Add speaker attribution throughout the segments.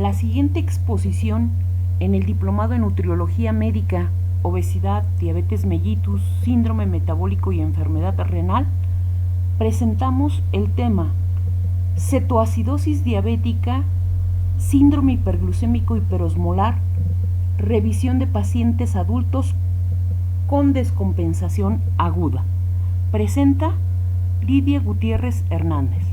Speaker 1: La siguiente exposición en el Diplomado en Nutriología Médica, Obesidad, Diabetes mellitus, Síndrome metabólico y enfermedad renal, presentamos el tema cetoacidosis diabética, síndrome hiperglucémico hiperosmolar, revisión de pacientes adultos con descompensación aguda. Presenta Lidia Gutiérrez Hernández.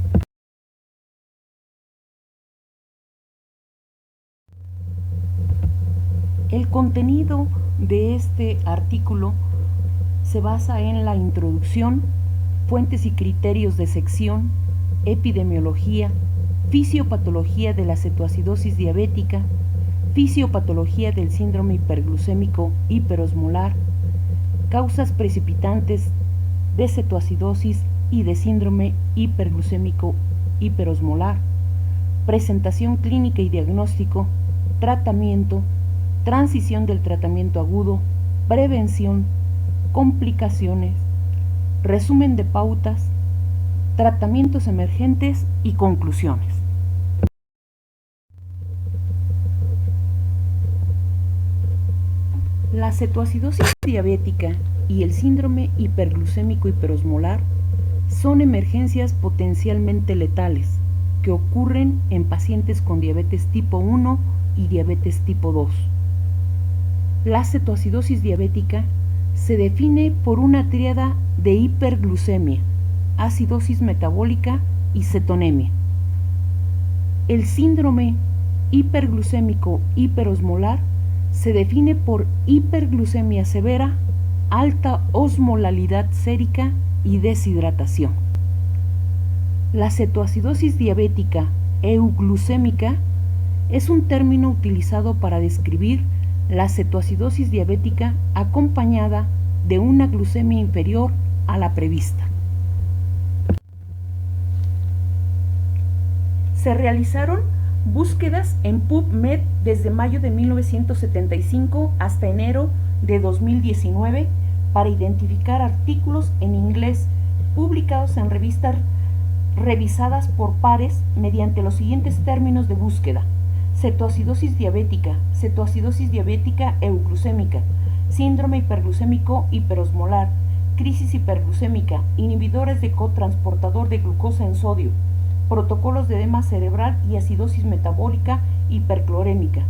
Speaker 1: El contenido de este artículo se basa en la introducción, fuentes y criterios de sección, epidemiología, fisiopatología de la cetoacidosis diabética, fisiopatología del síndrome hiperglucémico hiperosmolar, causas precipitantes de cetoacidosis y de síndrome hiperglucémico hiperosmolar, presentación clínica y diagnóstico, tratamiento, transición del tratamiento agudo, prevención, complicaciones, resumen de pautas, tratamientos emergentes y conclusiones. La cetoacidosis diabética y el síndrome hiperglucémico hiperosmolar son emergencias potencialmente letales que ocurren en pacientes con diabetes tipo 1 y diabetes tipo 2. La cetoacidosis diabética se define por una tríada de hiperglucemia, acidosis metabólica y cetonemia. El síndrome hiperglucémico hiperosmolar se define por hiperglucemia severa, alta osmolalidad sérica y deshidratación. La cetoacidosis diabética euglucémica es un término utilizado para describir la cetoacidosis diabética acompañada de una glucemia inferior a la prevista. Se realizaron búsquedas en PubMed desde mayo de 1975 hasta enero de 2019 para identificar artículos en inglés publicados en revistas revisadas por pares mediante los siguientes términos de búsqueda: cetoacidosis diabética euglucémica, síndrome hiperglucémico hiperosmolar, crisis hiperglucémica, inhibidores de cotransportador de glucosa en sodio, protocolos de edema cerebral y acidosis metabólica hiperclorémica.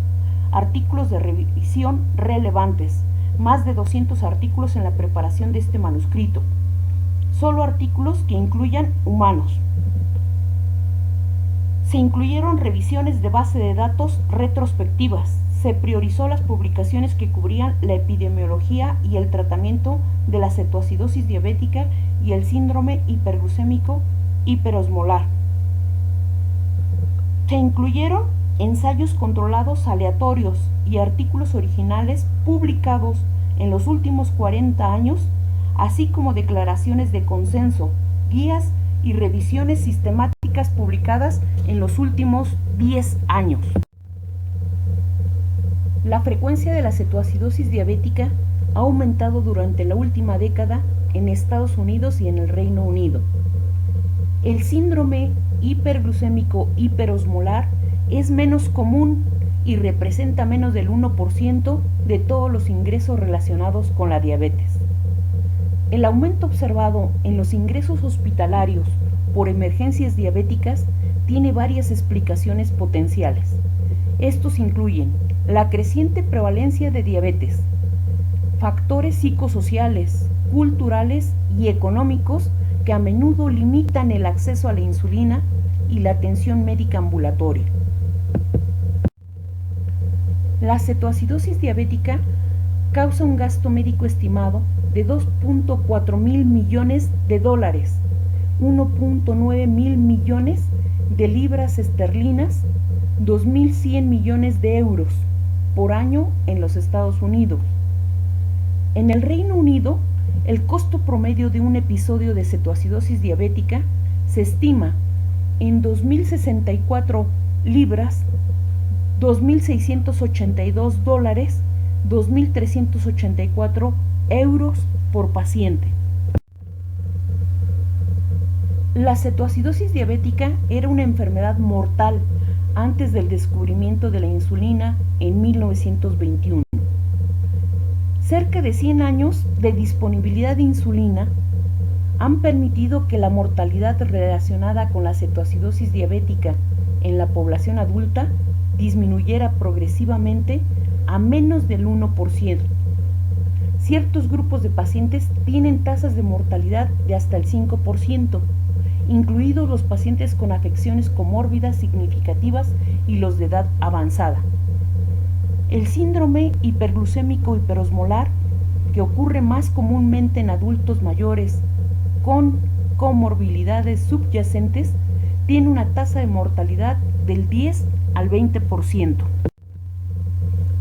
Speaker 1: Artículos de revisión relevantes, más de 200 artículos en la preparación de este manuscrito. Solo artículos que incluyan humanos. Se incluyeron revisiones de base de datos retrospectivas. Se priorizó las publicaciones que cubrían la epidemiología y el tratamiento de la cetoacidosis diabética y el síndrome hiperglucémico hiperosmolar. Se incluyeron ensayos controlados aleatorios y artículos originales publicados en los últimos 40 años, así como declaraciones de consenso, guías y revisiones sistemáticas publicadas en los últimos 10 años. La frecuencia de la cetoacidosis diabética ha aumentado durante la última década en Estados Unidos y en el Reino Unido. El síndrome hiperglucémico hiperosmolar es menos común y representa menos del 1% de todos los ingresos relacionados con la diabetes. El aumento observado en los ingresos hospitalarios por emergencias diabéticas tiene varias explicaciones potenciales. Estos incluyen la creciente prevalencia de diabetes, factores psicosociales, culturales y económicos que a menudo limitan el acceso a la insulina y la atención médica ambulatoria. La cetoacidosis diabética causa un gasto médico estimado de 2.4 mil millones de dólares, 1.9 mil millones de libras esterlinas, 2.100 millones de euros por año en los Estados Unidos. En el Reino Unido, el costo promedio de un episodio de cetoacidosis diabética se estima en 2.064 libras, 2.682 dólares, 2.384 euros por paciente. La cetoacidosis diabética era una enfermedad mortal antes del descubrimiento de la insulina en 1921. Cerca de 100 años de disponibilidad de insulina han permitido que la mortalidad relacionada con la cetoacidosis diabética en la población adulta disminuyera progresivamente a menos del 1%. Ciertos grupos de pacientes tienen tasas de mortalidad de hasta el 5%, incluidos los pacientes con afecciones comórbidas significativas y los de edad avanzada. El síndrome hiperglucémico hiperosmolar, que ocurre más comúnmente en adultos mayores con comorbilidades subyacentes, tiene una tasa de mortalidad del 10 al 20%.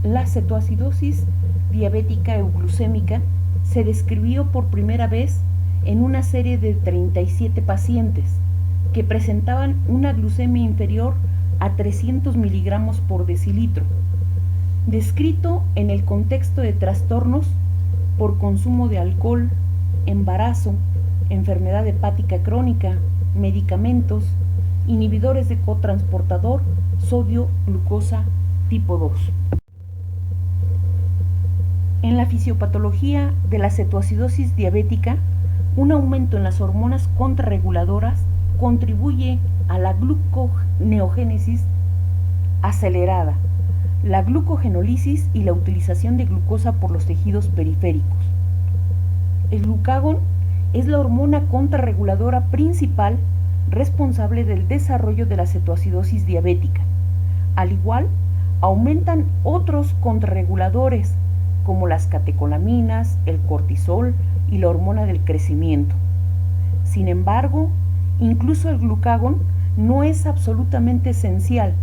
Speaker 1: La cetoacidosis diabética euglucémica se describió por primera vez en una serie de 37 pacientes que presentaban una glucemia inferior a 300 miligramos por decilitro, descrito en el contexto de trastornos por consumo de alcohol, embarazo, enfermedad hepática crónica, medicamentos, inhibidores de cotransportador sodio-glucosa tipo 2. En la fisiopatología de la cetoacidosis diabética, un aumento en las hormonas contrarreguladoras contribuye a la gluconeogénesis acelerada, la glucogenólisis y la utilización de glucosa por los tejidos periféricos. El glucagón es la hormona contrarreguladora principal responsable del desarrollo de la cetoacidosis diabética. Al igual, aumentan otros contrarreguladores como las catecolaminas, el cortisol y la hormona del crecimiento. Sin embargo, incluso el glucagón no es absolutamente esencial,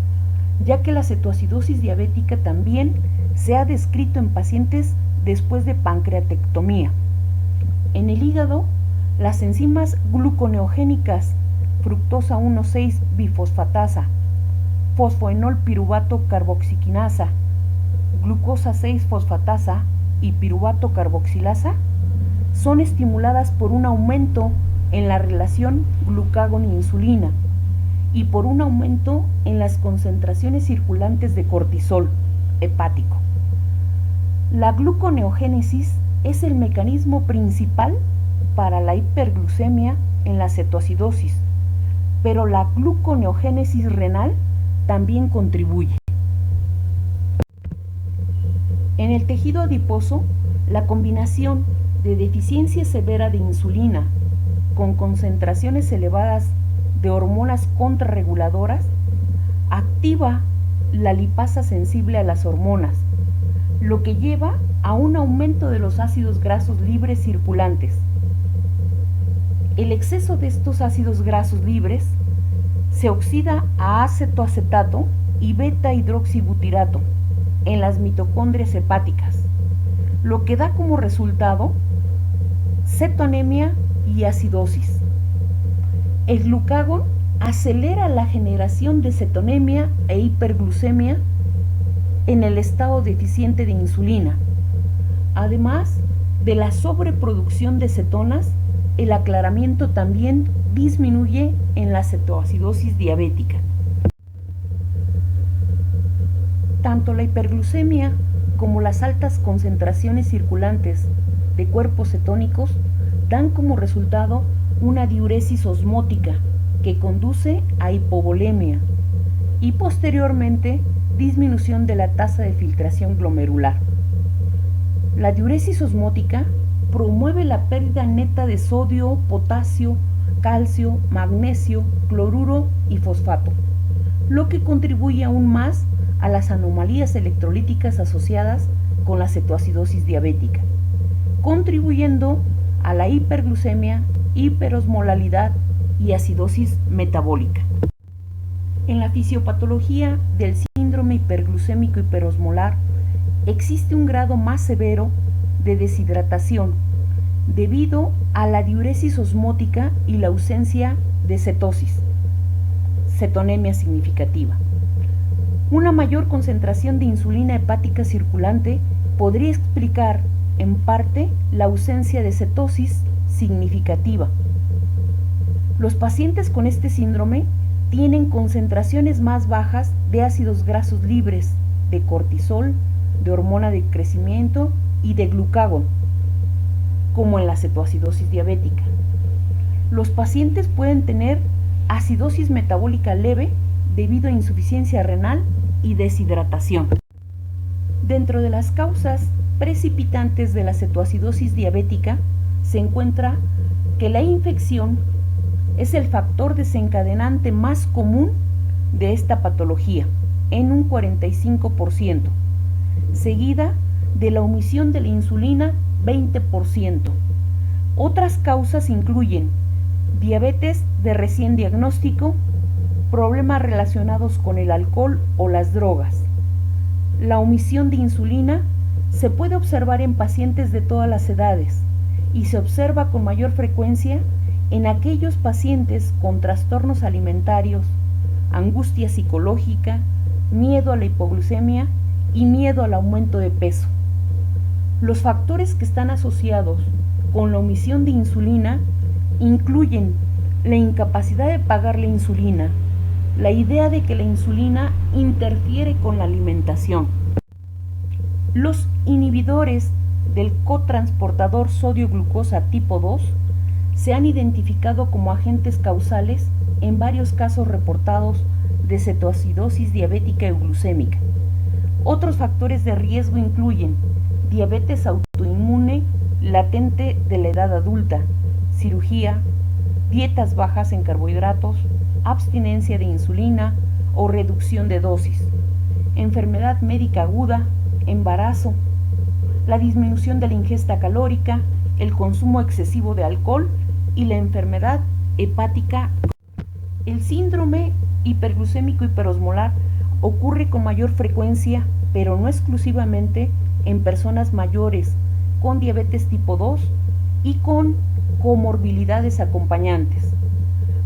Speaker 1: ya que la cetoacidosis diabética también se ha descrito en pacientes después de pancreatectomía. En el hígado, las enzimas gluconeogénicas fructosa 1,6 bifosfatasa, fosfoenol piruvato carboxiquinasa, glucosa 6 fosfatasa y piruvato carboxilasa son estimuladas por un aumento en la relación glucagón-insulina y por un aumento en las concentraciones circulantes de cortisol hepático. La gluconeogénesis es el mecanismo principal para la hiperglucemia en la cetoacidosis, pero la gluconeogénesis renal también contribuye. En el tejido adiposo, la combinación de deficiencia severa de insulina con concentraciones elevadas de hormonas contrarreguladoras activa la lipasa sensible a las hormonas, lo que lleva a un aumento de los ácidos grasos libres circulantes. El exceso de estos ácidos grasos libres se oxida a acetoacetato y beta-hidroxibutirato en las mitocondrias hepáticas, lo que da como resultado cetonemia y acidosis. El glucagón acelera la generación de cetonemia e hiperglucemia en el estado deficiente de insulina. Además de la sobreproducción de cetonas, el aclaramiento también disminuye en la cetoacidosis diabética. Tanto la hiperglucemia como las altas concentraciones circulantes de cuerpos cetónicos dan como resultado una diuresis osmótica que conduce a hipovolemia y posteriormente disminución de la tasa de filtración glomerular. La diuresis osmótica promueve la pérdida neta de sodio, potasio, calcio, magnesio, cloruro y fosfato, lo que contribuye aún más a las anomalías electrolíticas asociadas con la cetoacidosis diabética, contribuyendo a la hiperglucemia, hiperosmolalidad y acidosis metabólica. En la fisiopatología del síndrome hiperglucémico hiperosmolar existe un grado más severo de deshidratación debido a la diuresis osmótica y la ausencia de cetosis, cetonemia significativa. Una mayor concentración de insulina hepática circulante podría explicar en parte la ausencia de cetosis significativa. Los pacientes con este síndrome tienen concentraciones más bajas de ácidos grasos libres, de cortisol, de hormona de crecimiento y de glucagón, como en la cetoacidosis diabética. Los pacientes pueden tener acidosis metabólica leve debido a insuficiencia renal y deshidratación. Dentro de las causas precipitantes de la cetoacidosis diabética se encuentra que la infección es el factor desencadenante más común de esta patología, en un 45%, seguida de la omisión de la insulina, 20%. Otras causas incluyen diabetes de recién diagnóstico, problemas relacionados con el alcohol o las drogas. La omisión de insulina se puede observar en pacientes de todas las edades y se observa con mayor frecuencia en aquellos pacientes con trastornos alimentarios, angustia psicológica, miedo a la hipoglucemia y miedo al aumento de peso. Los factores que están asociados con la omisión de insulina incluyen la incapacidad de pagar la insulina, la idea de que la insulina interfiere con la alimentación. Los inhibidores del cotransportador sodio-glucosa tipo 2 se han identificado como agentes causales en varios casos reportados de cetoacidosis diabética euglucémica. Otros factores de riesgo incluyen diabetes autoinmune latente de la edad adulta, cirugía, dietas bajas en carbohidratos, abstinencia de insulina o reducción de dosis, enfermedad médica aguda, embarazo, la disminución de la ingesta calórica, el consumo excesivo de alcohol y la enfermedad hepática. El síndrome hiperglucémico hiperosmolar ocurre con mayor frecuencia, pero no exclusivamente, en personas mayores con diabetes tipo 2 y con comorbilidades acompañantes.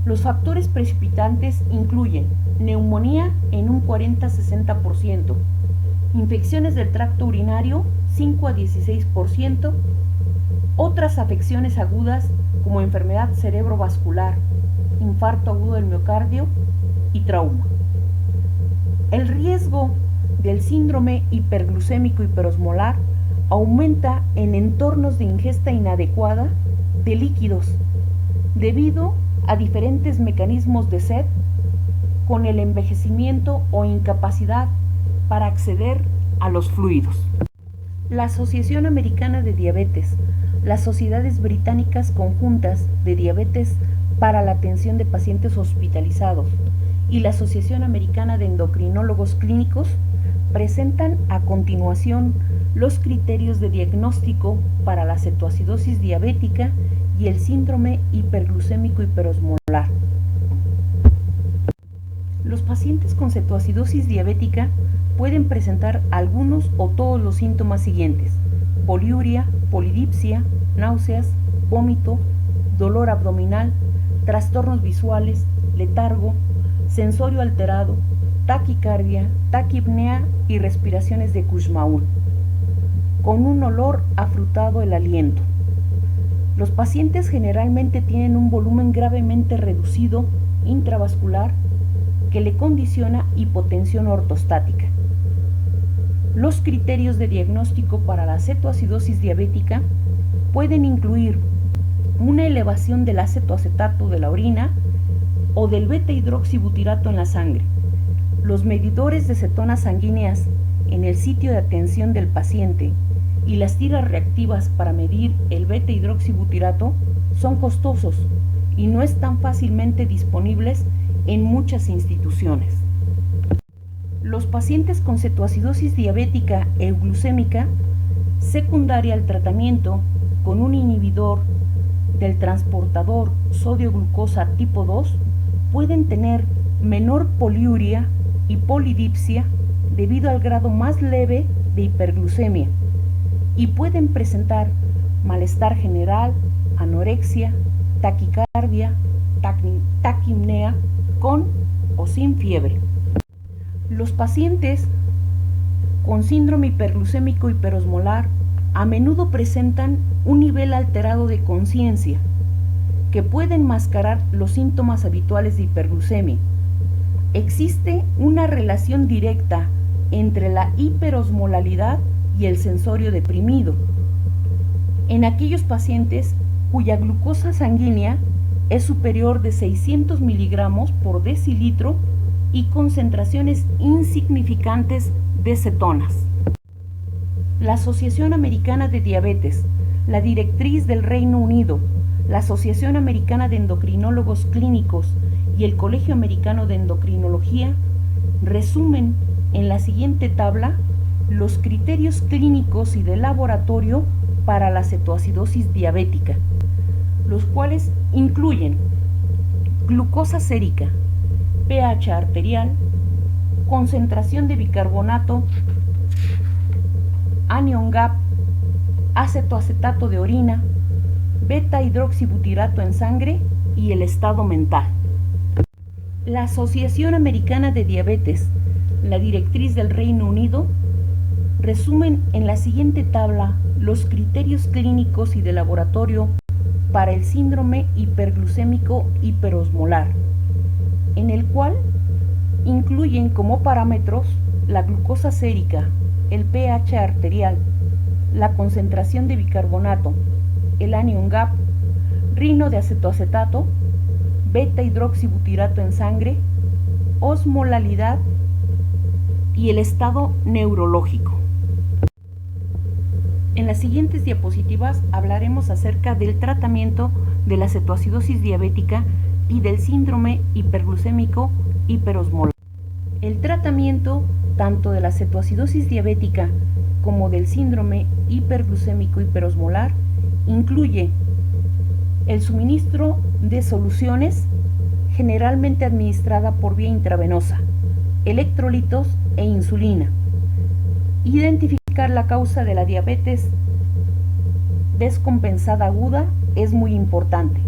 Speaker 1: Los factores precipitantes incluyen neumonía en un 40-60%, infecciones del tracto urinario 5 a 16%, otras afecciones agudas como enfermedad cerebrovascular, infarto agudo del miocardio y trauma. El riesgo del síndrome hiperglucémico hiperosmolar aumenta en entornos de ingesta inadecuada de líquidos debido a diferentes mecanismos de sed, con el envejecimiento o incapacidad para acceder a los fluidos. La Asociación Americana de Diabetes, las Sociedades Británicas Conjuntas de Diabetes para la Atención de Pacientes Hospitalizados y la Asociación Americana de Endocrinólogos Clínicos presentan a continuación los criterios de diagnóstico para la cetoacidosis diabética y el síndrome hiperglucémico hiperosmolar. Los pacientes con cetoacidosis diabética pueden presentar algunos o todos los síntomas siguientes: poliuria, polidipsia, náuseas, vómito, dolor abdominal, trastornos visuales, letargo, sensorio alterado, taquicardia, taquipnea y respiraciones de Kussmaul, con un olor afrutado el aliento. Los pacientes generalmente tienen un volumen gravemente reducido intravascular que le condiciona hipotensión ortostática. Los criterios de diagnóstico para la cetoacidosis diabética pueden incluir una elevación del acetoacetato de la orina o del beta-hidroxibutirato en la sangre. Los medidores de cetonas sanguíneas en el sitio de atención del paciente y las tiras reactivas para medir el beta-hidroxibutirato son costosos y no están fácilmente disponibles en muchas instituciones. Los pacientes con cetoacidosis diabética euglucémica secundaria al tratamiento con un inhibidor del transportador sodio-glucosa tipo 2 pueden tener menor poliuria y polidipsia debido al grado más leve de hiperglucemia y pueden presentar malestar general, anorexia, taquicardia, taquipnea con o sin fiebre. Los pacientes con síndrome hiperglucémico hiperosmolar a menudo presentan un nivel alterado de conciencia que puede enmascarar los síntomas habituales de hiperglucemia, Existe una relación directa entre la hiperosmolalidad y el sensorio deprimido en aquellos pacientes cuya glucosa sanguínea es superior de 600 miligramos por decilitro y concentraciones insignificantes de cetonas. La Asociación Americana de Diabetes, la directriz del Reino Unido, la Asociación Americana de Endocrinólogos Clínicos y el Colegio Americano de Endocrinología resumen en la siguiente tabla los criterios clínicos y de laboratorio para la cetoacidosis diabética, los cuales incluyen glucosa sérica, pH arterial, concentración de bicarbonato, anion gap, acetoacetato de orina, beta hidroxibutirato en sangre y el estado mental. La Asociación Americana de Diabetes, la directriz del Reino Unido, resumen en la siguiente tabla los criterios clínicos y de laboratorio para el síndrome hiperglucémico hiperosmolar, en el cual incluyen como parámetros la glucosa sérica, el pH arterial, la concentración de bicarbonato, el anion gap, rino de acetoacetato, beta hidroxibutirato en sangre, osmolalidad y el estado neurológico. En las siguientes diapositivas hablaremos acerca del tratamiento de la cetoacidosis diabética y del síndrome hiperglucémico hiperosmolar. El tratamiento tanto de la cetoacidosis diabética como del síndrome hiperglucémico hiperosmolar incluye el suministro de soluciones generalmente administrada por vía intravenosa, electrolitos e insulina. Identificar la causa de la diabetes descompensada aguda es muy importante,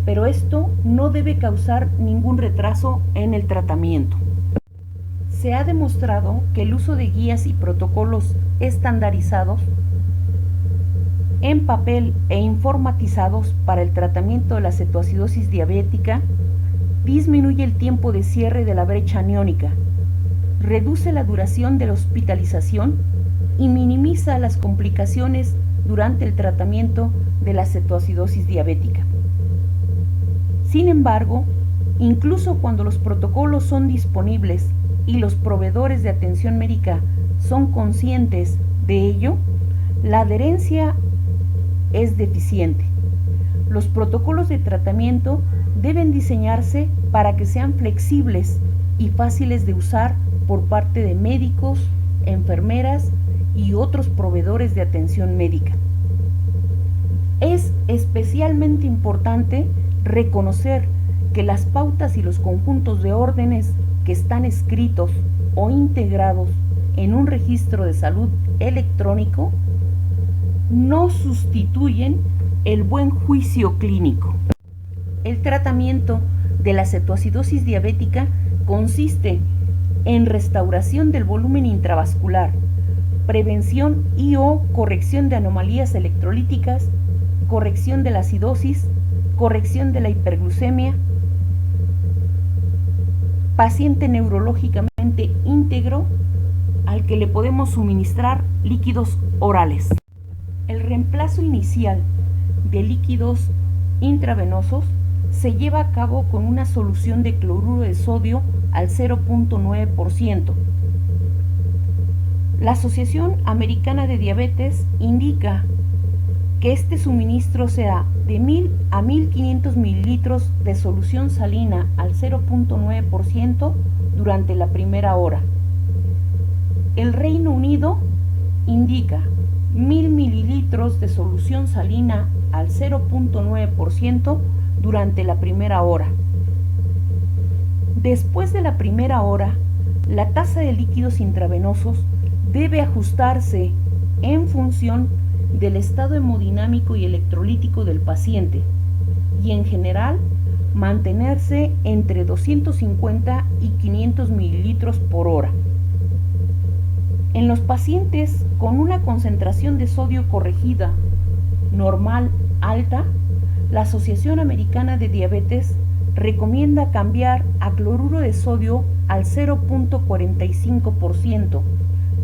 Speaker 1: pero esto no debe causar ningún retraso en el tratamiento. Se ha demostrado que el uso de guías y protocolos estandarizados en papel e informatizados para el tratamiento de la cetoacidosis diabética disminuye el tiempo de cierre de la brecha aniónica, reduce la duración de la hospitalización y minimiza las complicaciones durante el tratamiento de la cetoacidosis diabética. Sin embargo, incluso cuando los protocolos son disponibles y los proveedores de atención médica son conscientes de ello, la adherencia es deficiente. Los protocolos de tratamiento deben diseñarse para que sean flexibles y fáciles de usar por parte de médicos, enfermeras y otros proveedores de atención médica. Es especialmente importante reconocer que las pautas y los conjuntos de órdenes que están escritos o integrados en un registro de salud electrónico no sustituyen el buen juicio clínico. El tratamiento de la cetoacidosis diabética consiste en restauración del volumen intravascular, prevención y o corrección de anomalías electrolíticas, corrección de la acidosis, corrección de la hiperglucemia, paciente neurológicamente íntegro al que le podemos suministrar líquidos orales. El reemplazo inicial de líquidos intravenosos se lleva a cabo con una solución de cloruro de sodio al 0.9%. La Asociación Americana de Diabetes indica que este suministro sea de 1000 a 1500 mililitros de solución salina al 0.9% durante la primera hora. El Reino Unido indica 1000 mililitros de solución salina al 0.9% durante la primera hora. Después de la primera hora, la tasa de líquidos intravenosos debe ajustarse en función del estado hemodinámico y electrolítico del paciente y en general mantenerse entre 250 y 500 mililitros por hora. En los pacientes con una concentración de sodio corregida normal alta, la Asociación Americana de Diabetes recomienda cambiar a cloruro de sodio al 0.45%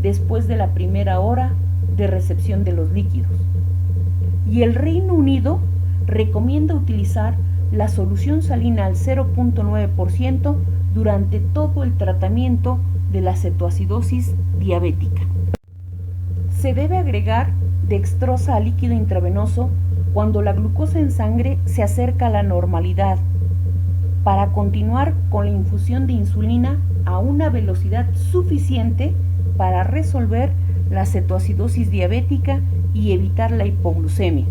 Speaker 1: después de la primera hora de recepción de los líquidos. Y el Reino Unido recomienda utilizar la solución salina al 0.9% durante todo el tratamiento de la cetoacidosis diabética. Se debe agregar dextrosa al líquido intravenoso cuando la glucosa en sangre se acerca a la normalidad, para continuar con la infusión de insulina a una velocidad suficiente para resolver la cetoacidosis diabética y evitar la hipoglucemia.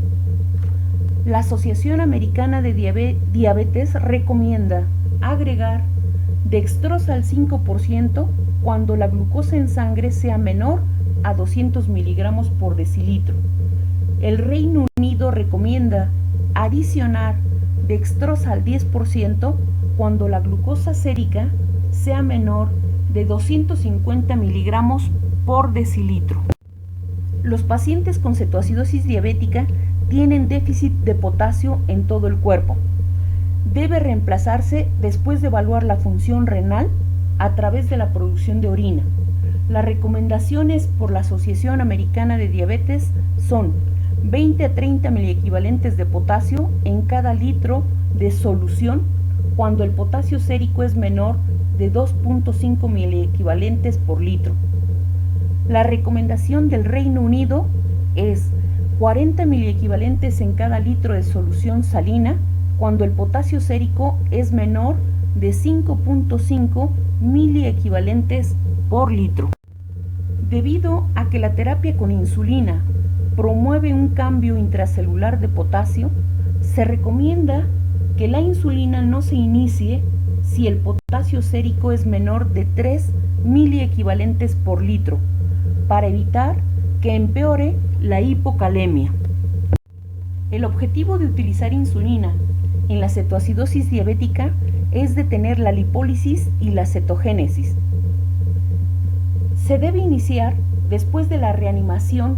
Speaker 1: La Asociación Americana de Diabetes recomienda agregar dextrosa al 5% cuando la glucosa en sangre sea menor a 200 miligramos por decilitro. El Reino Unido recomienda adicionar dextrosa al 10% cuando la glucosa sérica sea menor de 250 miligramos por decilitro. Los pacientes con cetoacidosis diabética tienen déficit de potasio en todo el cuerpo. Debe reemplazarse después de evaluar la función renal a través de la producción de orina. Las recomendaciones por la Asociación Americana de Diabetes son 20 a 30 miliequivalentes de potasio en cada litro de solución cuando el potasio sérico es menor de 2.5 miliequivalentes por litro. La recomendación del Reino Unido es 40 miliequivalentes en cada litro de solución salina cuando el potasio sérico es menor de 5.5 miliequivalentes por litro. Debido a que la terapia con insulina promueve un cambio intracelular de potasio, se recomienda que la insulina no se inicie si el potasio sérico es menor de 3 miliequivalentes por litro, para evitar que empeore la hipocalemia. El objetivo de utilizar insulina en la cetoacidosis diabética es detener la lipólisis y la cetogénesis. Se debe iniciar después de la reanimación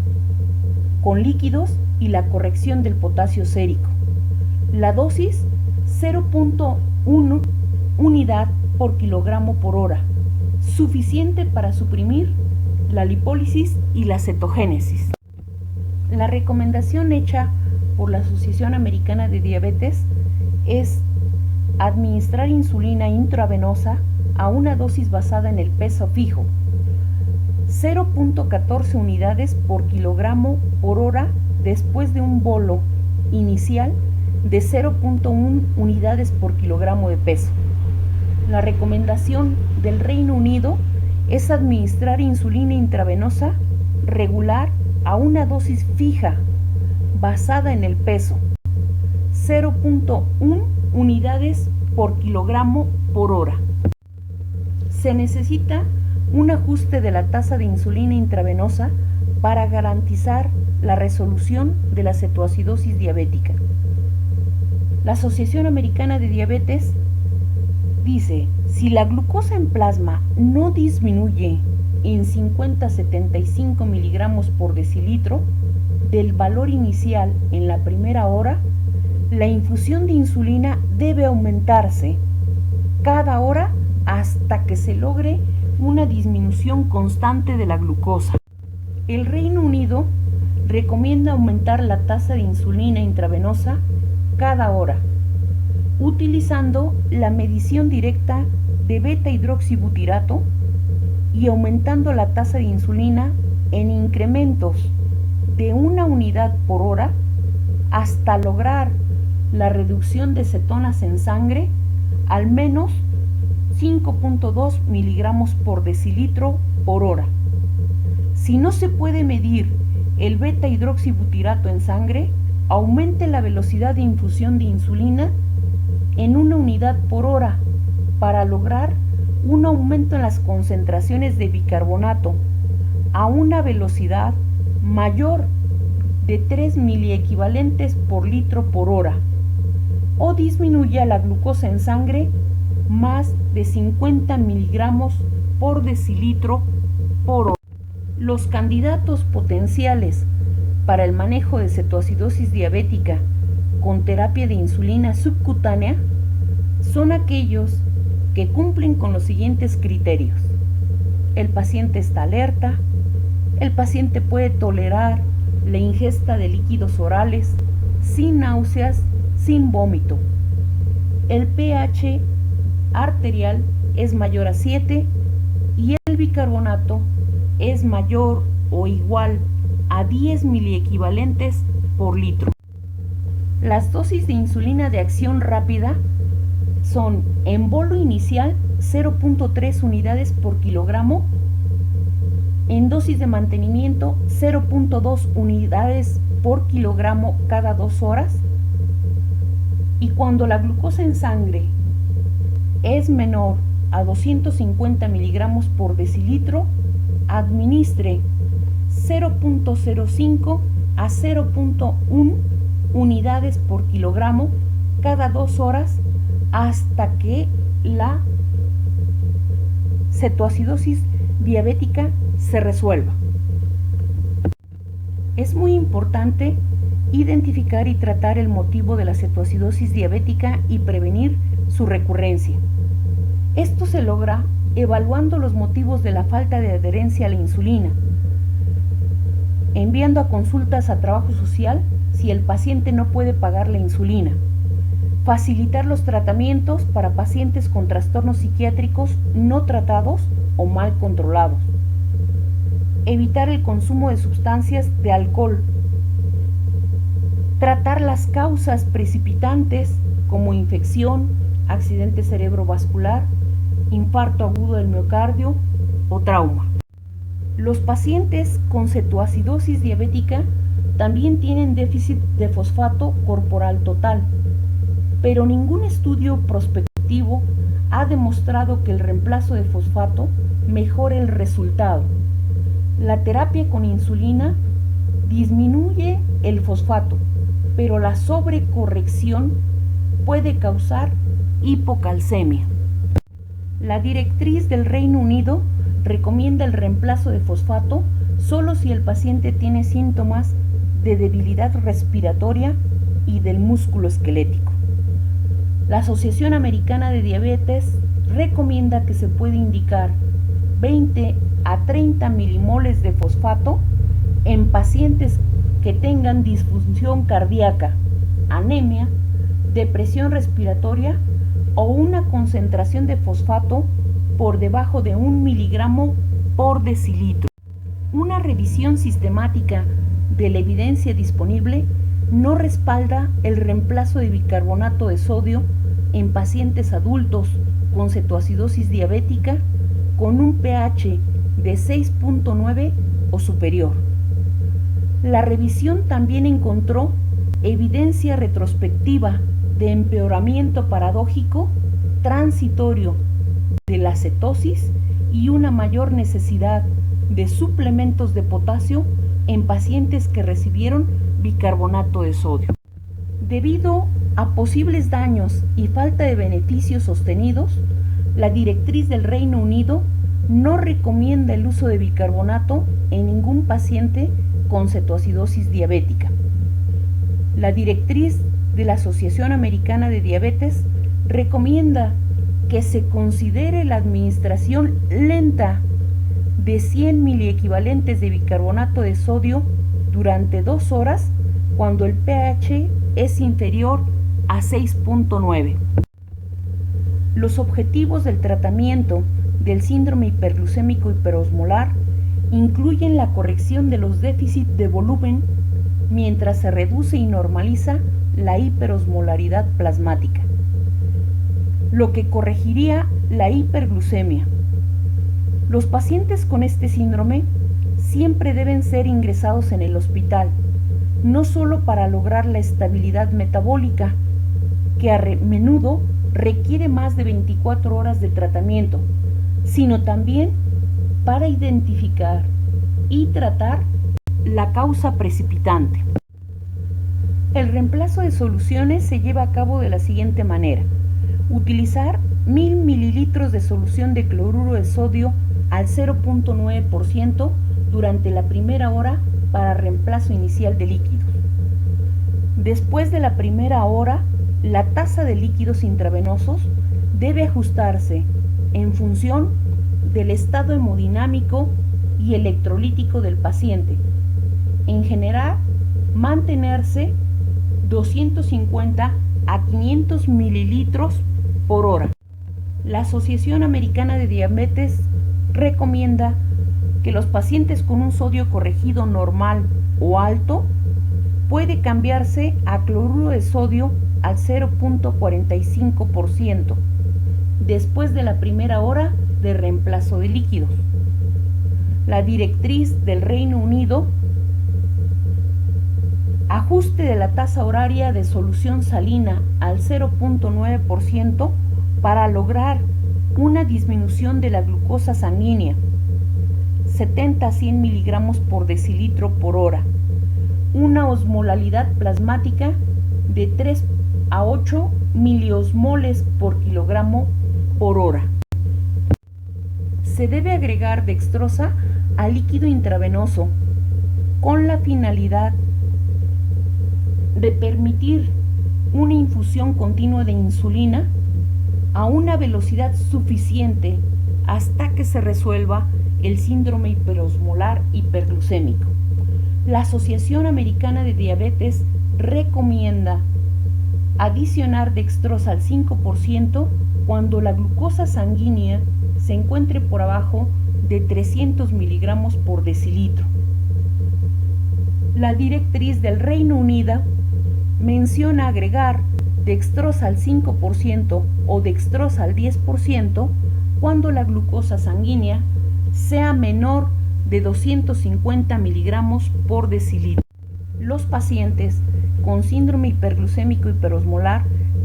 Speaker 1: con líquidos y la corrección del potasio sérico. La dosis 0.1 unidad por kilogramo por hora, suficiente para suprimir la lipólisis y la cetogénesis. La recomendación hecha por la Asociación Americana de Diabetes es administrar insulina intravenosa a una dosis basada en el peso fijo, 0.14 unidades por kilogramo por hora después de un bolo inicial de 0.1 unidades por kilogramo de peso. La recomendación del Reino Unido es administrar insulina intravenosa regular a una dosis fija basada en el peso, 0.1 unidades por kilogramo por hora. Se necesita un ajuste de la tasa de insulina intravenosa para garantizar la resolución de la cetoacidosis diabética. La Asociación Americana de Diabetes dice, si la glucosa en plasma no disminuye en 50-75 miligramos por decilitro del valor inicial en la primera hora, la infusión de insulina debe aumentarse cada hora hasta que se logre una disminución constante de la glucosa. El Reino Unido recomienda aumentar la tasa de insulina intravenosa cada hora, utilizando la medición directa de beta-hidroxibutirato y aumentando la tasa de insulina en incrementos de 1 unidad por hora hasta lograr la reducción de cetonas en sangre al menos 5.2 miligramos por decilitro por hora. Si no se puede medir el beta-hidroxibutirato en sangre, aumente la velocidad de infusión de insulina en 1 unidad por hora para lograr un aumento en las concentraciones de bicarbonato a una velocidad mayor de 3 miliequivalentes por litro por hora, o disminuya la glucosa en sangre más de 50 miligramos por decilitro por hora. Los candidatos potenciales para el manejo de cetoacidosis diabética con terapia de insulina subcutánea son aquellos que cumplen con los siguientes criterios. El paciente está alerta, el paciente puede tolerar la ingesta de líquidos orales sin náuseas, sin vómito. El pH arterial es mayor a 7 y el bicarbonato es mayor o igual a 10 miliequivalentes por litro. Las dosis de insulina de acción rápida son en bolo inicial 0.3 unidades por kilogramo, en dosis de mantenimiento 0.2 unidades por kilogramo cada 2 horas, y cuando la glucosa en sangre es menor a 250 miligramos por decilitro, administre 0.05 a 0.1 unidades por kilogramo cada 2 horas hasta que la cetoacidosis diabética se resuelva. Es muy importante identificar y tratar el motivo de la cetoacidosis diabética y prevenir su recurrencia. Esto se logra evaluando los motivos de la falta de adherencia a la insulina, enviando a consultas a trabajo social si el paciente no puede pagar la insulina, facilitar los tratamientos para pacientes con trastornos psiquiátricos no tratados o mal controlados, evitar el consumo de sustancias de alcohol, tratar las causas precipitantes como infección, accidente cerebrovascular, infarto agudo del miocardio o trauma. Los pacientes con cetoacidosis diabética también tienen déficit de fosfato corporal total, pero ningún estudio prospectivo ha demostrado que el reemplazo de fosfato mejore el resultado. La terapia con insulina disminuye el fosfato, pero la sobrecorrección puede causar hipocalcemia. La directriz del Reino Unido recomienda el reemplazo de fosfato solo si el paciente tiene síntomas de debilidad respiratoria y del músculo esquelético. La Asociación Americana de Diabetes recomienda que se puede indicar 20 a 30 milimoles de fosfato en pacientes que tengan disfunción cardíaca, anemia, depresión respiratoria o una concentración de fosfato por debajo de 1 miligramo por decilitro. Una revisión sistemática de la evidencia disponible no respalda el reemplazo de bicarbonato de sodio en pacientes adultos con cetoacidosis diabética con un pH de 6.9 o superior. La revisión también encontró evidencia retrospectiva de empeoramiento paradójico transitorio de la cetosis y una mayor necesidad de suplementos de potasio en pacientes que recibieron bicarbonato de sodio. Debido a posibles daños y falta de beneficios sostenidos, la directriz del Reino Unido no recomienda el uso de bicarbonato en ningún paciente con cetoacidosis diabética. La directriz de la Asociación Americana de Diabetes recomienda que se considere la administración lenta de 100 miliequivalentes de bicarbonato de sodio durante 2 horas cuando el pH es inferior a 6.9. Los objetivos del tratamiento del síndrome hiperglucémico hiperosmolar incluyen la corrección de los déficits de volumen mientras se reduce y normaliza la hiperosmolaridad plasmática, lo que corregiría la hiperglucemia. Los pacientes con este síndrome siempre deben ser ingresados en el hospital, no solo para lograr la estabilidad metabólica, que a menudo requiere más de 24 horas de tratamiento, sino también para identificar y tratar la causa precipitante. El reemplazo de soluciones se lleva a cabo de la siguiente manera: utilizar 1000 mililitros de solución de cloruro de sodio al 0.9% durante la primera hora para reemplazo inicial de líquidos. Después de la primera hora, la tasa de líquidos intravenosos debe ajustarse en función del estado hemodinámico y electrolítico del paciente. En general, mantenerse 250 a 500 mililitros por hora. La Asociación Americana de Diabetes recomienda que los pacientes con un sodio corregido normal o alto puede cambiarse a cloruro de sodio al 0.45% después de la primera hora de reemplazo de líquidos. La directriz del Reino Unido: ajuste de la tasa horaria de solución salina al 0.9% para lograr una disminución de la glucosa sanguínea, 70 a 100 miligramos por decilitro por hora, una osmolalidad plasmática de 3 a 8 miliosmoles por kilogramo por hora. Se debe agregar dextrosa al líquido intravenoso con la finalidad de permitir una infusión continua de insulina a una velocidad suficiente hasta que se resuelva el síndrome hiperosmolar hiperglucémico. La Asociación Americana de Diabetes recomienda adicionar dextrosa al 5% cuando la glucosa sanguínea se encuentre por abajo de 300 miligramos por decilitro. La directriz del Reino Unido menciona agregar dextrosa al 5% o dextrosa al 10% cuando la glucosa sanguínea sea menor de 250 miligramos por decilitro. Los pacientes con síndrome hiperglucémico hiperosmolar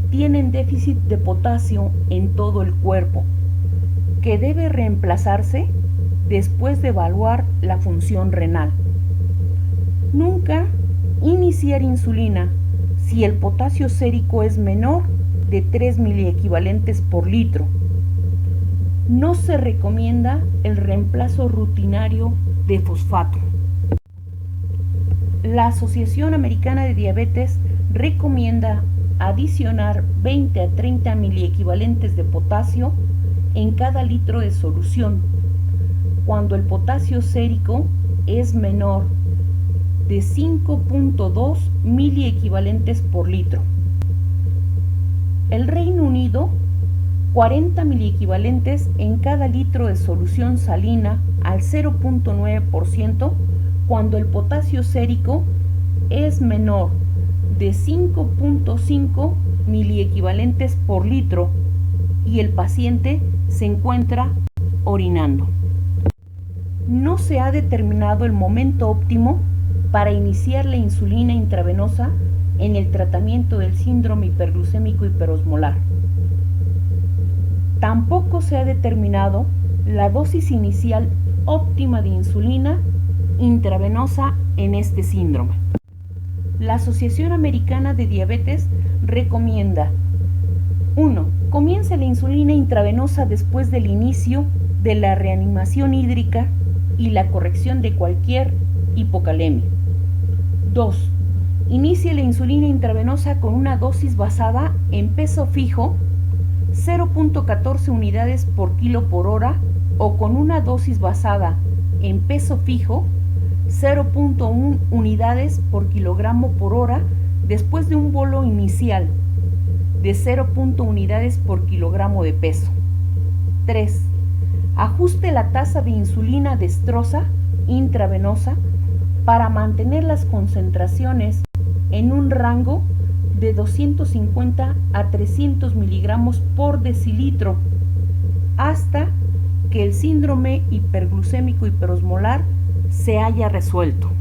Speaker 1: tienen déficit de potasio en todo el cuerpo, que debe reemplazarse después de evaluar la función renal. Nunca iniciar insulina si el potasio sérico es menor de 3 miliequivalentes por litro. No se recomienda el reemplazo rutinario de fosfato. La Asociación Americana de Diabetes recomienda adicionar 20 a 30 miliequivalentes de potasio en cada litro de solución cuando el potasio sérico es menor de 5.2 miliequivalentes por litro. El Reino Unido, 40 miliequivalentes en cada litro de solución salina al 0.9% cuando el potasio sérico es menor de 5.5 miliequivalentes por litro y el paciente se encuentra orinando. No se ha determinado el momento óptimo para iniciar la insulina intravenosa en el tratamiento del síndrome hiperglucémico hiperosmolar. Tampoco se ha determinado la dosis inicial óptima de insulina intravenosa en este síndrome. La Asociación Americana de Diabetes recomienda: 1. Comience la insulina intravenosa después del inicio de la reanimación hídrica y la corrección de cualquier hipocalemia. 2. Inicie la insulina intravenosa con una dosis basada en peso fijo 0.14 unidades por kilo por hora o con una dosis basada en peso fijo 0.1 unidades por kilogramo por hora después de un bolo inicial de 0.1 unidades por kilogramo de peso. 3. Ajuste la tasa de insulina dextrosa intravenosa para mantener las concentraciones en un rango de 250 a 300 miligramos por decilitro hasta que el síndrome hiperglucémico hiperosmolar se haya resuelto.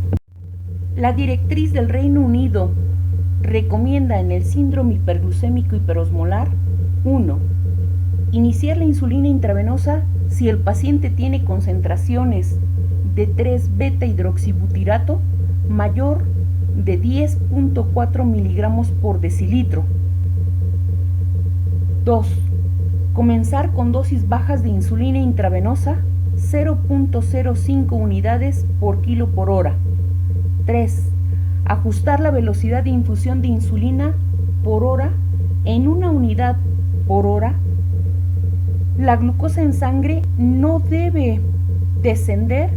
Speaker 1: La directriz del Reino Unido recomienda en el síndrome hiperglucémico hiperosmolar: 1. Iniciar la insulina intravenosa si el paciente tiene concentraciones de 3-beta hidroxibutirato mayor de 10.4 miligramos por decilitro. 2. Comenzar con dosis bajas de insulina intravenosa 0.05 unidades por kilo por hora. 3. Ajustar la velocidad de infusión de insulina por hora en 1 unidad por hora La glucosa en sangre no debe descender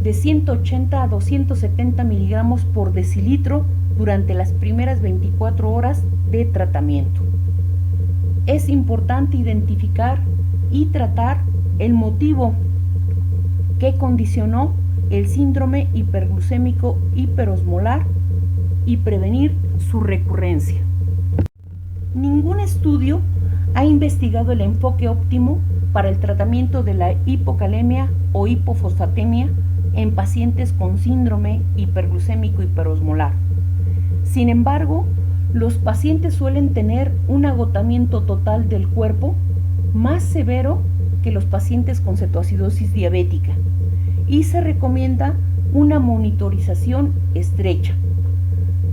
Speaker 1: de 180 a 270 miligramos por decilitro durante las primeras 24 horas de tratamiento. Es importante identificar y tratar el motivo que condicionó el síndrome hiperglucémico hiperosmolar y prevenir su recurrencia. Ningún estudio ha investigado el enfoque óptimo para el tratamiento de la hipocalemia o hipofosfatemia en pacientes con síndrome hiperglucémico hiperosmolar. Sin embargo, los pacientes suelen tener un agotamiento total del cuerpo más severo que los pacientes con cetoacidosis diabética y se recomienda una monitorización estrecha.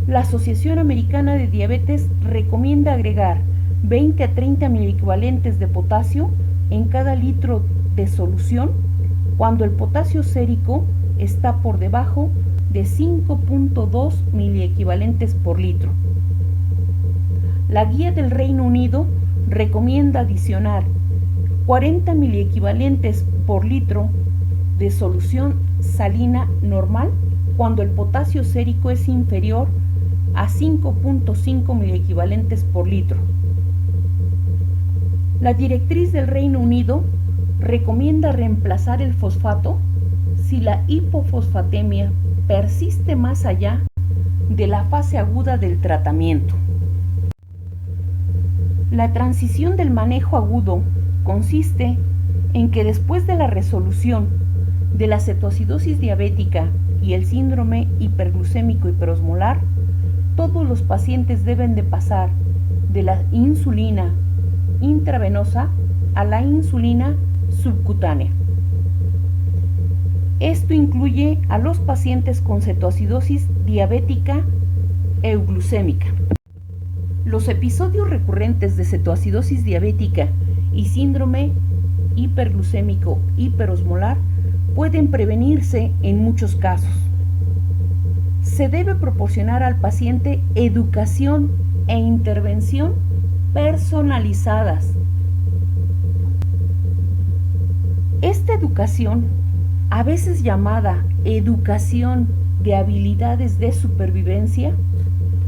Speaker 1: La Asociación Americana de Diabetes recomienda agregar 20 a 30 miliequivalentes de potasio en cada litro de solución cuando el potasio sérico está por debajo de 5.2 miliequivalentes por litro. La guía del Reino Unido recomienda adicionar 40 miliequivalentes por litro de solución salina normal cuando el potasio sérico es inferior a 5.5 miliequivalentes por litro. La directriz del Reino Unido recomienda reemplazar el fosfato si la hipofosfatemia persiste más allá de la fase aguda del tratamiento. La transición del manejo agudo consiste en que después de la resolución de la cetoacidosis diabética y el síndrome hiperglucémico hiperosmolar, todos los pacientes deben de pasar de la insulina intravenosa a la insulina subcutánea. Esto incluye a los pacientes con cetoacidosis diabética euglucémica. Los episodios recurrentes de cetoacidosis diabética y síndrome hiperglucémico hiperosmolar pueden prevenirse en muchos casos. Se debe proporcionar al paciente educación e intervención personalizadas. Esta educación, a veces llamada educación de habilidades de supervivencia,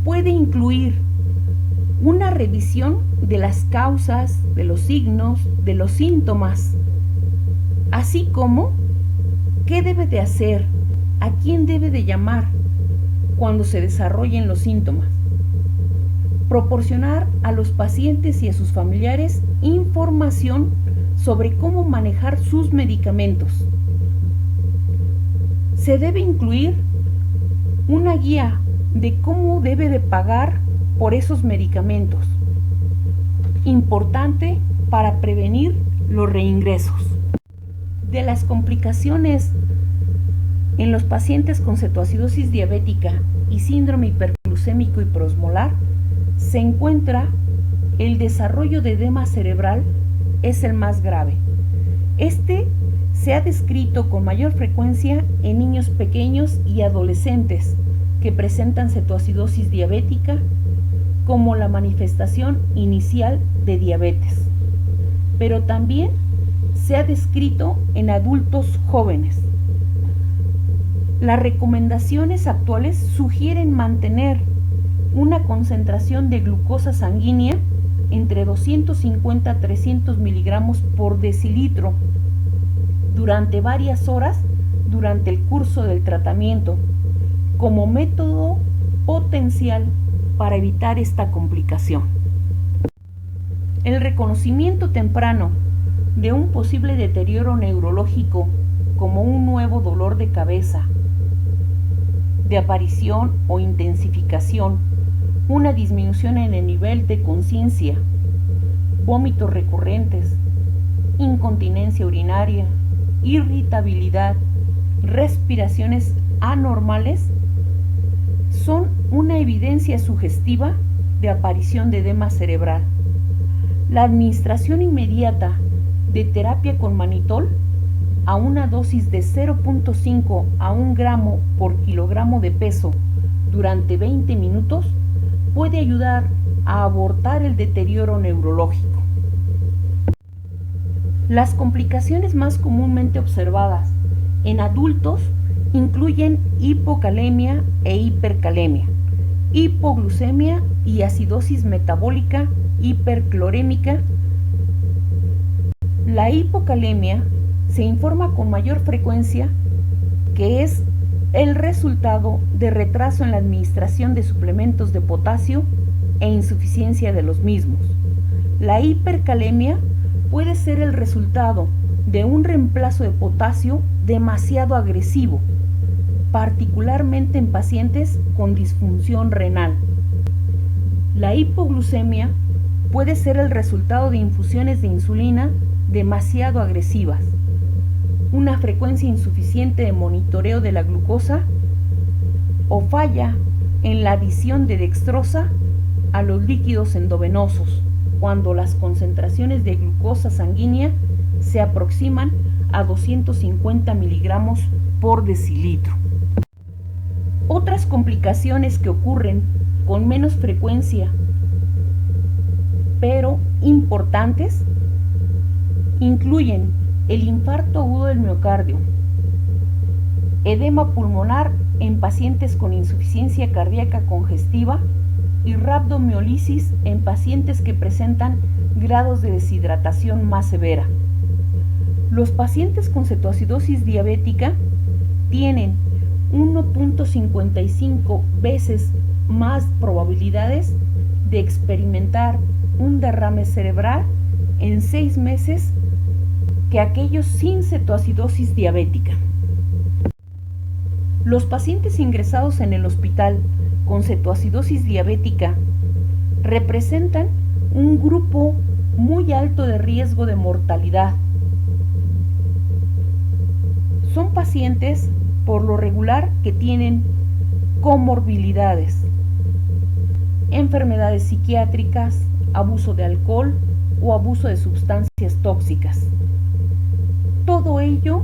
Speaker 1: puede incluir una revisión de las causas, de los signos, de los síntomas, así como qué debe de hacer, a quién debe de llamar cuando se desarrollen los síntomas. Proporcionar a los pacientes y a sus familiares información sobre cómo manejar sus medicamentos. Se debe incluir una guía de cómo debe de pagar por esos medicamentos, importante para prevenir los reingresos. De las complicaciones en los pacientes con cetoacidosis diabética y síndrome hiperglucémico hiperosmolar se encuentra el desarrollo de edema cerebral es el más grave. Este se ha descrito con mayor frecuencia en niños pequeños y adolescentes que presentan cetoacidosis diabética como la manifestación inicial de diabetes, pero también se ha descrito en adultos jóvenes. Las recomendaciones actuales sugieren mantener una concentración de glucosa sanguínea entre 250 a 300 miligramos por decilitro durante varias horas durante el curso del tratamiento, como método potencial para evitar esta complicación. El reconocimiento temprano de un posible deterioro neurológico como un nuevo dolor de cabeza, de aparición o intensificación, una disminución en el nivel de conciencia, vómitos recurrentes, incontinencia urinaria, irritabilidad, respiraciones anormales, son una evidencia sugestiva de aparición de edema cerebral. La administración inmediata de terapia con manitol a una dosis de 0.5 a 1 gramo por kilogramo de peso durante 20 minutos puede ayudar a abortar el deterioro neurológico. Las complicaciones más comúnmente observadas en adultos incluyen hipocalemia e hipercalemia, hipoglucemia y acidosis metabólica hiperclorémica. La hipocalemia se informa con mayor frecuencia que es el resultado de retraso en la administración de suplementos de potasio e insuficiencia de los mismos. La hipercalemia puede ser el resultado de un reemplazo de potasio demasiado agresivo, particularmente en pacientes con disfunción renal. La hipoglucemia puede ser el resultado de infusiones de insulina demasiado agresivas, una frecuencia insuficiente de monitoreo de la glucosa o falla en la adición de dextrosa a los líquidos endovenosos cuando las concentraciones de glucosa sanguínea se aproximan a 250 miligramos por decilitro. Otras complicaciones que ocurren con menos frecuencia pero importantes incluyen el infarto agudo del miocardio, edema pulmonar en pacientes con insuficiencia cardíaca congestiva y rabdomiólisis en pacientes que presentan grados de deshidratación más severa. Los pacientes con cetoacidosis diabética tienen 1.55 veces más probabilidades de experimentar un derrame cerebral en 6 meses que aquellos sin cetoacidosis diabética. Los pacientes ingresados en el hospital con cetoacidosis diabética representan un grupo muy alto de riesgo de mortalidad. Son pacientes por lo regular que tienen comorbilidades, enfermedades psiquiátricas, abuso de alcohol o abuso de sustancias tóxicas. Todo ello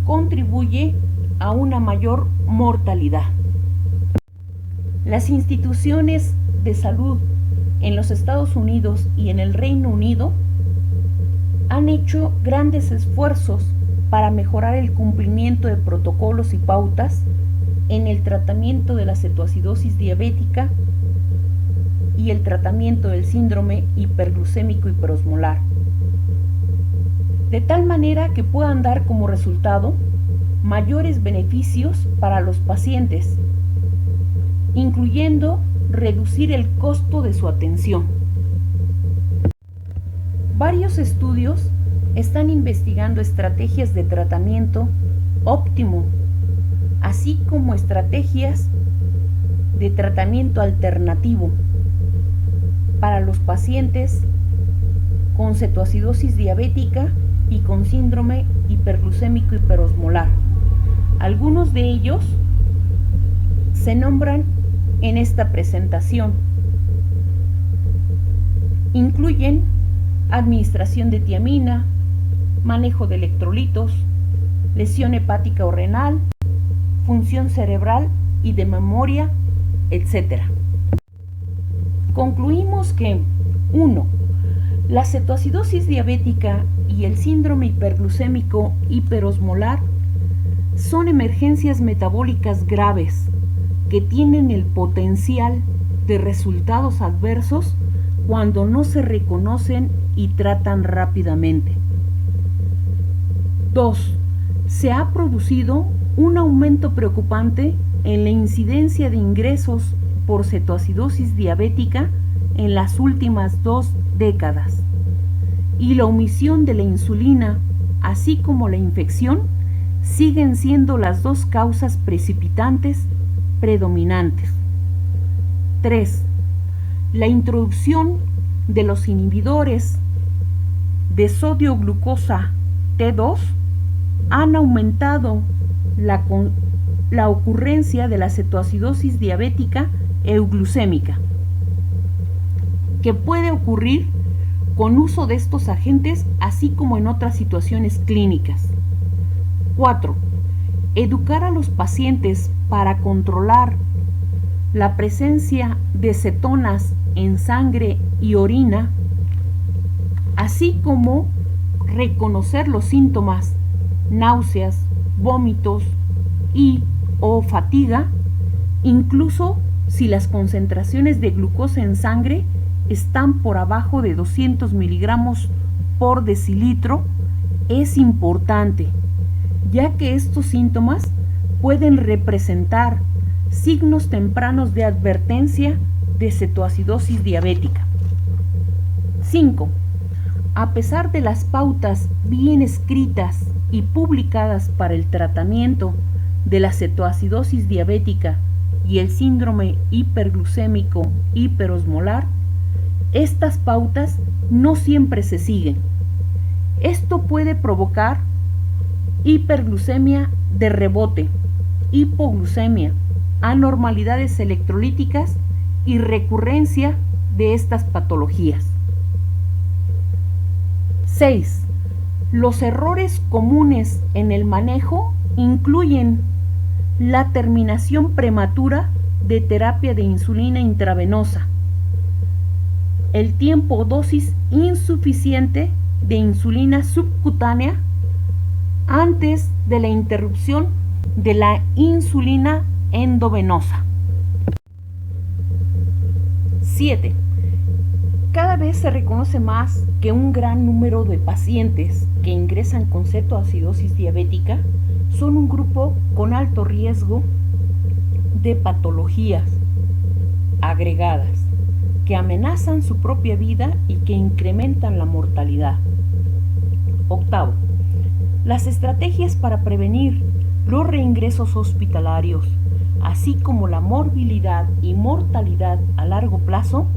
Speaker 1: contribuye a una mayor mortalidad. Las instituciones de salud en los Estados Unidos y en el Reino Unido han hecho grandes esfuerzos para mejorar el cumplimiento de protocolos y pautas en el tratamiento de la cetoacidosis diabética y el tratamiento del síndrome hiperglucémico hiperosmolar, de tal manera que puedan dar como resultado mayores beneficios para los pacientes, incluyendo reducir el costo de su atención. Varios estudios están investigando estrategias de tratamiento óptimo, así como estrategias de tratamiento alternativo para los pacientes con cetoacidosis diabética y con síndrome hiperglucémico hiperosmolar. Algunos de ellos se nombran en esta presentación. Incluyen administración de tiamina, manejo de electrolitos, lesión hepática o renal, función cerebral y de memoria, etc. Concluimos que 1. La cetoacidosis diabética y el síndrome hiperglucémico hiperosmolar son emergencias metabólicas graves que tienen el potencial de resultados adversos cuando no se reconocen y tratan rápidamente. 2. Se ha producido un aumento preocupante en la incidencia de ingresos por cetoacidosis diabética en las últimas 2 décadas, y la omisión de la insulina, así como la infección, siguen siendo las 2 causas precipitantes predominantes. 3. La introducción de los inhibidores de sodio glucosa T2 han aumentado la ocurrencia de la cetoacidosis diabética euglucémica, que puede ocurrir con uso de estos agentes, así como en otras situaciones clínicas. 4. Educar a los pacientes para controlar la presencia de cetonas en sangre y orina, así como reconocer los síntomas, náuseas, vómitos y o fatiga, incluso si las concentraciones de glucosa en sangre están por abajo de 200 miligramos por decilitro, es importante, ya que estos síntomas pueden representar signos tempranos de advertencia de cetoacidosis diabética. 5. A pesar de las pautas bien escritas y publicadas para el tratamiento de la cetoacidosis diabética y el síndrome hiperglucémico hiperosmolar, estas pautas no siempre se siguen. Esto puede provocar hiperglucemia de rebote, hipoglucemia, anormalidades electrolíticas y recurrencia de estas patologías. 6. Los errores comunes en el manejo incluyen la terminación prematura de terapia de insulina intravenosa, el tiempo o dosis insuficiente de insulina subcutánea antes de la interrupción de la insulina endovenosa. 7. Cada vez se reconoce más que un gran número de pacientes que ingresan con cetoacidosis diabética son un grupo con alto riesgo de patologías agregadas que amenazan su propia vida y que incrementan la mortalidad. 8. Las estrategias para prevenir los reingresos hospitalarios, así como la morbilidad y mortalidad a largo plazo,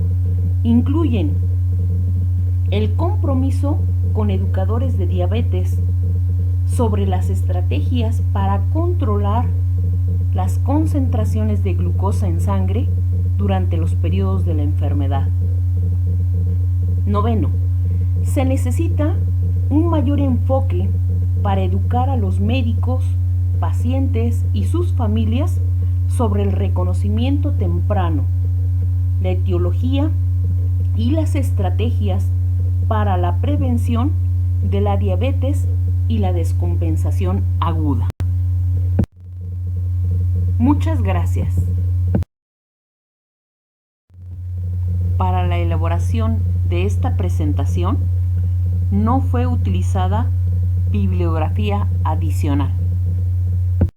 Speaker 1: incluyen el compromiso con educadores de diabetes sobre las estrategias para controlar las concentraciones de glucosa en sangre durante los periodos de la enfermedad. 9. Se necesita un mayor enfoque para educar a los médicos, pacientes y sus familias sobre el reconocimiento temprano, la etiología y las estrategias para la prevención de la diabetes y la descompensación aguda. Muchas gracias. Para la elaboración de esta presentación no fue utilizada bibliografía adicional.